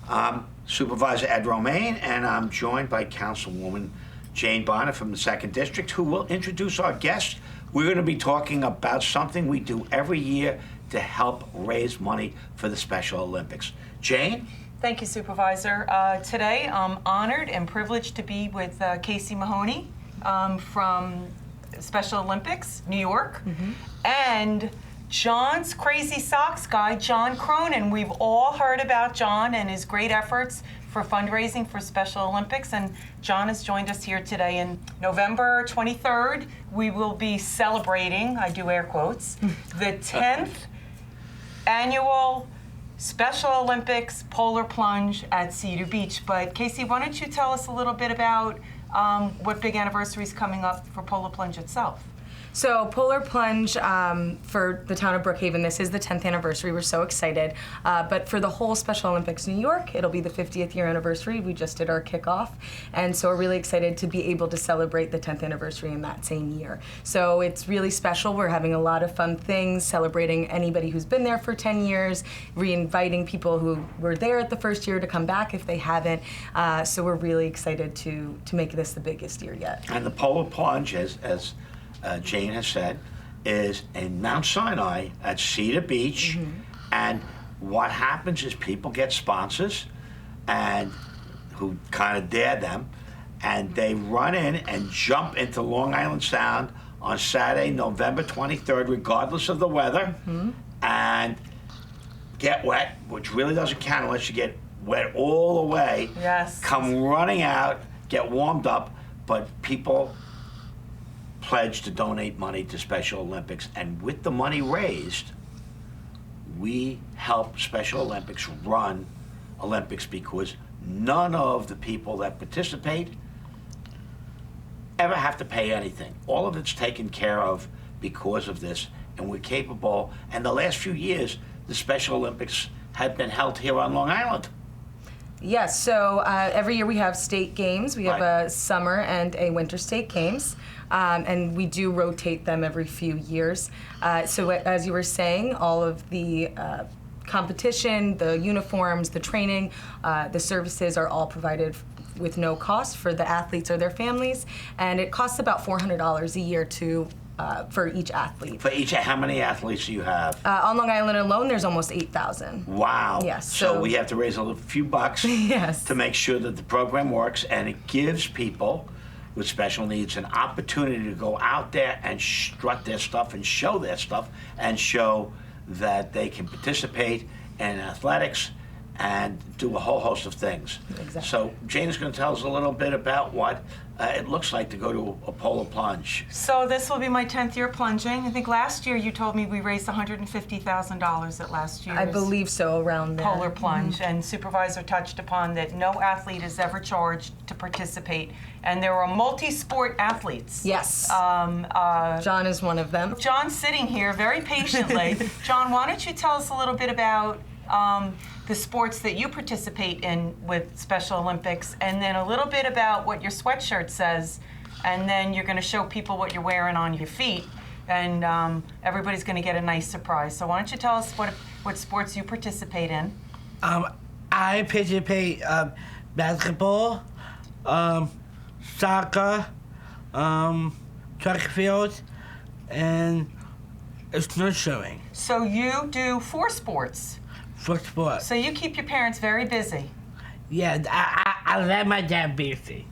I'm Supervisor Ed Romaine, and I'm joined by Councilwoman Jane Bonner from the 2nd District, who will introduce our guest. We're going to be talking about something we do every year to help raise money for the Special Olympics. Jane? Thank you, Supervisor. Today, I'm honored and privileged to be with Casey Mahoney from Special Olympics, New York, and John's crazy socks guy, John Cronin. We've all heard about John and his great efforts for fundraising for Special Olympics, and John has joined us here today. And November 23rd, we will be celebrating, I do air quotes, the 10th annual Special Olympics Polar Plunge at Cedar Beach. But Casey, why don't you tell us a little bit about what big anniversary is coming up for Polar Plunge itself? So Polar Plunge, for the town of Brookhaven, this is the 10th anniversary. We're so excited. But for the whole Special Olympics New York, it'll be the 50th year anniversary. We just did our kickoff. And so we're really excited to be able to celebrate the 10th anniversary in that same year. So it's really special. We're having a lot of fun things, celebrating anybody who's been there for 10 years, re-inviting people who were there at the first year to come back if they haven't. So we're really excited to make this the biggest year yet. And the Polar Plunge, as Jane has said, is in Mount Sinai at Cedar Beach, and what happens is people get sponsors and who kind of dare them, and they run in and jump into Long Island Sound on Saturday, November 23rd, regardless of the weather, and get wet, which really doesn't count unless you get wet all the way. Yes. Come running out, get warmed up, but people pledge to donate money to Special Olympics, and with the money raised, we help Special Olympics run Olympics, because none of the people that participate ever have to pay anything. All of it's taken care of because of this, and we're capable. And the last few years, the Special Olympics have been held here on Long Island. Yes, so every year we have state games. We have a summer and a winter state games, and we do rotate them every few years. So as you were saying, all of the competition, the uniforms, the training, the services are all provided with no cost for the athletes or their families, and it costs about $400 a year for each athlete. For each, how many athletes do you have? On Long Island alone, there's almost 8,000. Wow. Yes. So we have to raise a few bucks yes. to make sure that the program works, and it gives people with special needs an opportunity to go out there and strut their stuff and show their stuff and show that they can participate in athletics and do a whole host of things. Exactly. So Jane is going to tell us a little bit about what it looks like to go to a Polar Plunge. So this will be my 10th year plunging. I think last year you told me we raised $150,000 at last year's I believe so, around there. Polar Plunge, and Supervisor touched upon that no athlete is ever charged to participate, and there are multi-sport athletes. Yes. John is one of them. John's sitting here very patiently. John, why don't you tell us a little bit about the sports that you participate in with Special Olympics, and then a little bit about what your sweatshirt says, and then you're going to show people what you're wearing on your feet, and everybody's going to get a nice surprise. So why don't you tell us what sports you participate in? I participate basketball, soccer, track field, and snowshoeing. So you do 4 sports. For sport. So you keep your parents very busy. Yeah, I let my dad busy.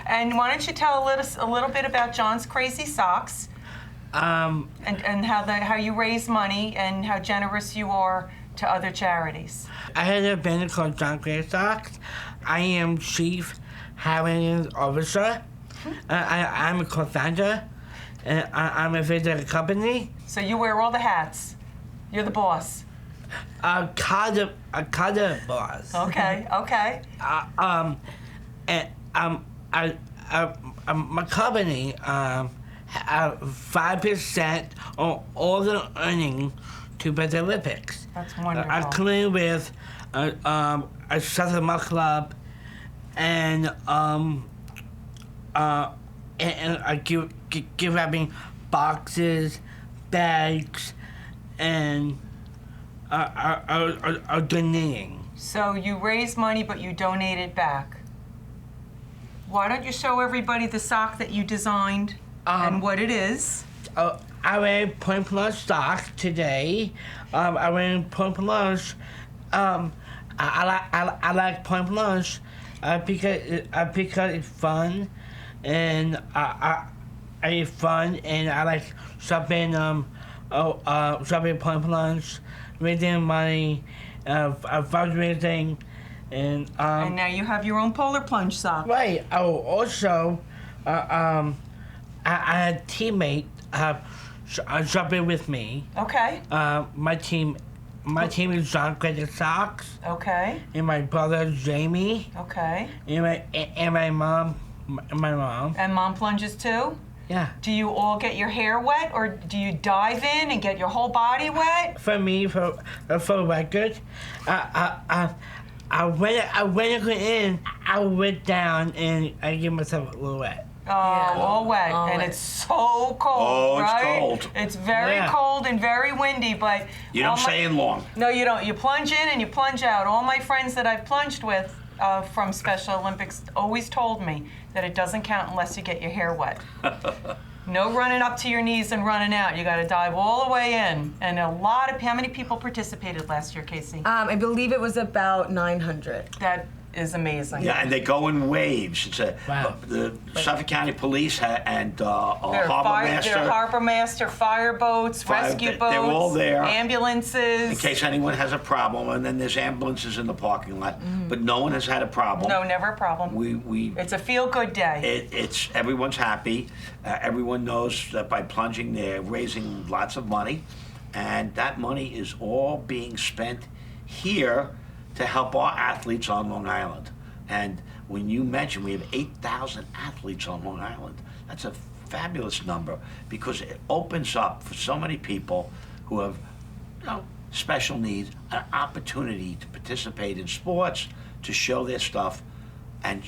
And why don't you tell us a little bit about John's crazy socks, and how you raise money and how generous you are to other charities. I had a band called John Crazy Socks. I am Chief Hiring Officer. I'm a co-founder, and I'm a physical company. So you wear all the hats. You're the boss. A kind of boss. Okay. My company 5% on all the earnings to the Olympics. That's wonderful. I clean with a Southern Club, and I give having boxes, bags, and are donating. So you raise money, but you donate it back. Why don't you show everybody the sock that you designed and what it is? I wear Point Plunge sock today. I wear Point Plunge. I like Point Plunge because it's fun, and it's fun, and I like shopping. Shopping Point Plunge, raising money, fundraising, and now you have your own Polar Plunge sock. right. Oh, also, I had a teammate shopping with me. Okay. My team is John Credit Socks, Okay. and my brother Jamie, Okay. and my mom. And mom plunges too? Yeah. Do you all get your hair wet, or do you dive in and get your whole body wet? For me, for the record, when I went in, I went down and I gave myself a little wet. Oh, all wet. All and wet. it's so cold, Oh, it's right? cold. It's very Yeah. cold and very windy, but... You don't stay in long. No, you don't. You plunge in and you plunge out. All my friends that I've plunged with from Special Olympics always told me that it doesn't count unless you get your hair wet. No running up to your knees and running out. You got to dive all the way in. And how many people participated last year, Casey? I believe it was about 900. That is amazing. Yeah, and they go in waves. It's Wow. the Suffolk County Police and There Harbor are Master. harbor master, fire boats, rescue boats, they're all there. ambulances. In case anyone has a problem, and then there's ambulances in the parking lot, but no one has had a problem. No, never a problem. We It's a feel-good day. it's everyone's happy. Everyone knows that by plunging, they're raising lots of money, and that money is all being spent here to help our athletes on Long Island. And when you mention we have 8,000 athletes on Long Island, that's a fabulous number because it opens up for so many people who have, special needs, an opportunity to participate in sports, to show their stuff, and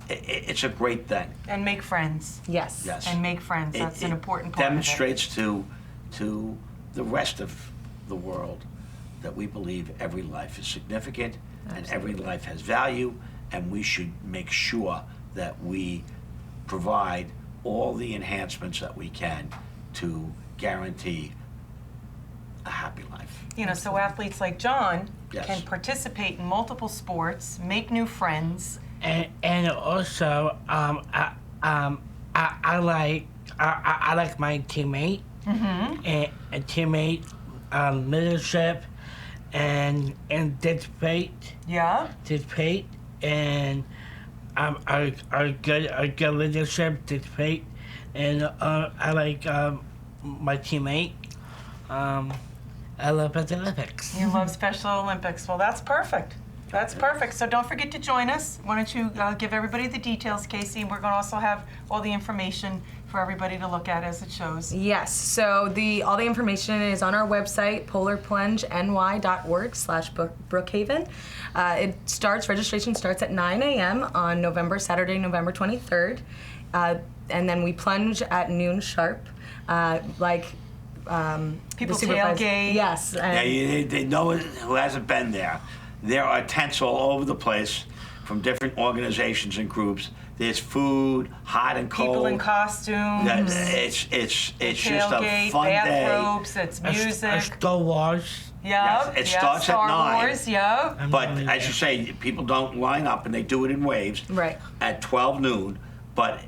it's a great thing. And make friends. Yes. Yes. And make friends. That's an important part Demonstrates to the rest of the world that we believe every life is significant and every life has value, and we should make sure that we provide all the enhancements that we can to guarantee a happy life. of it. So athletes like John Yes. can participate in multiple sports, make new friends. And also, I like my teammate, and teammate leadership, and participate, and our good leadership, participate, and I like my teammate. I love the Olympics. You love Special Olympics. Well, that's perfect. That's perfect. So don't forget to join us. Why don't you give everybody the details, Casey? We're going to also have all the information for everybody to look at as it shows. Yes, so all the information is on our website, polarplungeny.org/Brookhaven. Registration starts at 9 a.m. on Saturday, November 23rd. And then we plunge at noon sharp, People the supervisor- tailgate. Yes. And They know it, who hasn't been there. There are tents all over the place from different organizations and groups. There's food, hot and cold. People in costumes. It's just a Tailgate, fun bathrobes, day. it's music. Star Wars. Yep. It starts at Star 9. Wars, yep. But as you say, people don't line up, and they do it in waves. Right. At 12 noon, but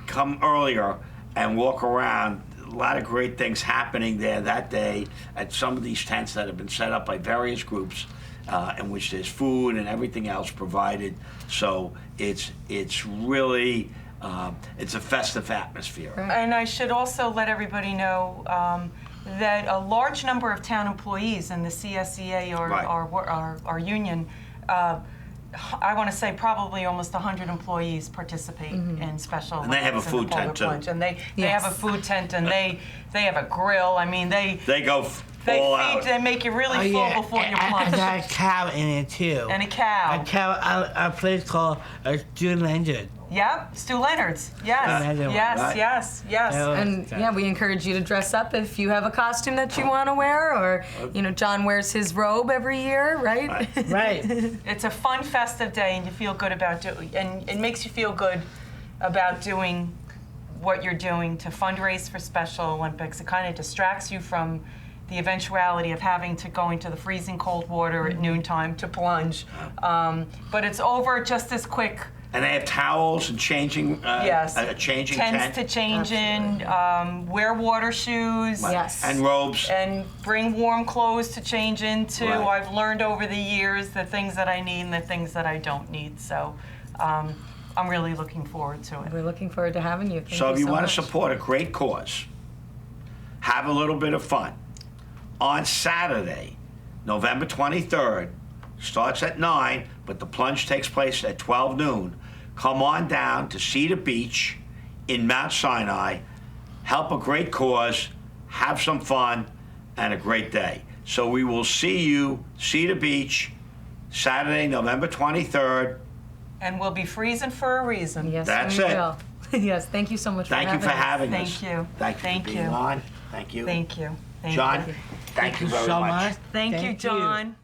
come earlier and walk around. A lot of great things happening there that day at some of these tents that have been set up by various groups, in which there's food and everything else provided. So it's really it's a festive atmosphere. Right. And I should also let everybody know that a large number of town employees in the CSEA or Right. our union, I want to say probably almost 100 employees participate in Special And they have a Olympics and the food tent, Polar too. Plunge. And they Yes. have a food tent, and they have a grill. I mean, they They all out. they make you really full before you I plunge. got a cow in it too. And a cow. A place called Stu Leonard. Yep, Stu Leonard's. Yes, Another one, yes, right? yes, yes. Yeah. And yeah, we encourage you to dress up if you have a costume that you want to wear, or John wears his robe every year, right? Right. It's a fun, festive day, and you feel good about doing, and it makes you feel good about doing what you're doing to fundraise for Special Olympics. It kind of distracts you from the eventuality of having to go into the freezing cold water at noontime to plunge. But it's over just as quick. And they have towels and changing, Yes. a changing Tents tent. to change in, wear water shoes. Yes. And robes. And bring warm clothes to change into. Right. I've learned over the years the things that I need and the things that I don't need. So I'm really looking forward to it. We're looking forward to having you. Thank So if you so want much. to support a great cause, have a little bit of fun. On Saturday, November 23rd, starts at 9, but the plunge takes place at 12 noon. Come on down to Cedar Beach in Mount Sinai, help a great cause, have some fun, and a great day. So we will see you, Cedar Beach, Saturday, November 23rd. And we'll be freezing for a reason. Yes, That's we it. will. Yes, thank you so much Thank for you having for us. having Thank us. you. Thank you Thank for being you. on. Thank you. Thank you. Thank John, you. thank you very so much. much. Thank you, John.